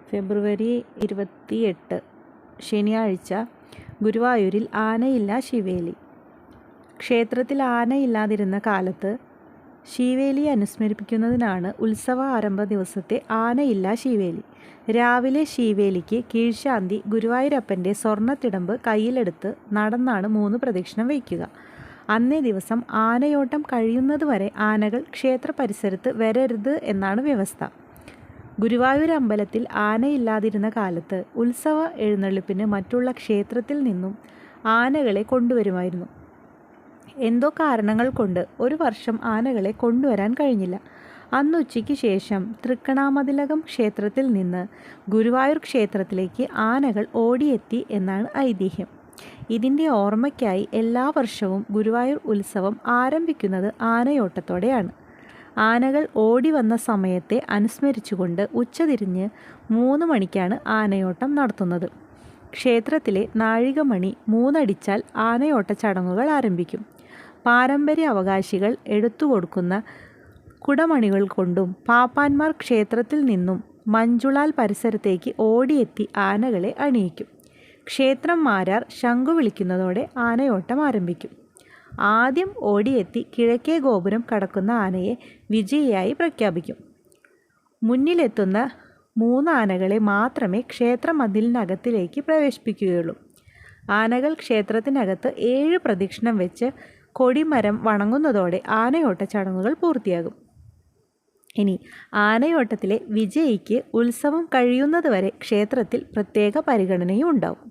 ഫെബ്രുവരി 28 ശനിയാഴ്ച ഗുരുവായൂരിൽ ആനയില്ല ശീവേലി. ക്ഷേത്രത്തിൽ ആനയില്ലാതിരുന്ന കാലത്ത് ശീവേലിയെ അനുസ്മരിപ്പിക്കുന്നതിനാണ് ഉത്സവ ആരംഭ ദിവസത്തെ ആനയില്ല ശീവേലി. രാവിലെ ശീവേലിക്ക് കീഴ്ശാന്തി ഗുരുവായൂരപ്പൻ്റെ സ്വർണ്ണത്തിടമ്പ് കയ്യിലെടുത്ത് നടന്നാണ് 3 പ്രദക്ഷിണം വയ്ക്കുക. അന്നേ ദിവസം ആനയോട്ടം കഴിയുന്നതുവരെ ആനകൾ ക്ഷേത്ര പരിസരത്ത് വരരുത് എന്നാണ് വ്യവസ്ഥ. ഗുരുവായൂർ അമ്പലത്തിൽ ആനയില്ലാതിരുന്ന കാലത്ത് ഉത്സവ എഴുന്നള്ളിപ്പിന് മറ്റുള്ള ക്ഷേത്രത്തിൽ നിന്നും ആനകളെ കൊണ്ടുവരുമായിരുന്നു. എന്തോ കാരണങ്ങൾ കൊണ്ട് ഒരു വർഷം ആനകളെ കൊണ്ടുവരാൻ കഴിഞ്ഞില്ല. അന്ന് ഉച്ചയ്ക്ക് ശേഷം തൃക്കണാമതിലകം ക്ഷേത്രത്തിൽ നിന്ന് ഗുരുവായൂർ ക്ഷേത്രത്തിലേക്ക് ആനകൾ ഓടിയെത്തി എന്നാണ് ഐതിഹ്യം. ഇതിൻ്റെ ഓർമ്മയ്ക്കായി എല്ലാ വർഷവും ഗുരുവായൂർ ഉത്സവം ആരംഭിക്കുന്നത് ആനയോട്ടത്തോടെയാണ്. ആനകൾ ഓടി വന്ന സമയത്തെ അനുസ്മരിച്ചുകൊണ്ട് ഉച്ചതിരിഞ്ഞ് 3 മണിക്കാണ് ആനയോട്ടം നടത്തുന്നത്. ക്ഷേത്രത്തിലെ നാഴികമണി 3 അടിച്ചാൽ ആനയോട്ട ചടങ്ങുകൾ ആരംഭിക്കും. പാരമ്പര്യ അവകാശികൾ എടുത്തുകൊടുക്കുന്ന കുടമണികൾ കൊണ്ടും പാപ്പാന്മാർ ക്ഷേത്രത്തിൽ നിന്നും മഞ്ജുളാൽ പരിസരത്തേക്ക് ഓടിയെത്തി ആനകളെ അണിയിക്കും. ക്ഷേത്രം മാരാർ ശംഖു വിളിക്കുന്നതോടെ ആനയോട്ടം ആരംഭിക്കും. ആദ്യം ഓടിയെത്തി കിഴക്കേ ഗോപുരം കടക്കുന്ന ആനയെ വിജയിയായി പ്രഖ്യാപിക്കും. മുന്നിലെത്തുന്ന 3 ആനകളെ മാത്രമേ ക്ഷേത്ര മതിലിനകത്തിലേക്ക് പ്രവേശിപ്പിക്കുകയുള്ളൂ. ആനകൾ ക്ഷേത്രത്തിനകത്ത് 7 പ്രദക്ഷിണം വെച്ച് കൊടിമരം വണങ്ങുന്നതോടെ ആനയോട്ട ചടങ്ങുകൾ പൂർത്തിയാകും. ഇനി ആനയോട്ടത്തിലെ വിജയിക്ക് ഉത്സവം കഴിയുന്നതുവരെ ക്ഷേത്രത്തിൽ പ്രത്യേക പരിഗണനയും ഉണ്ടാവും.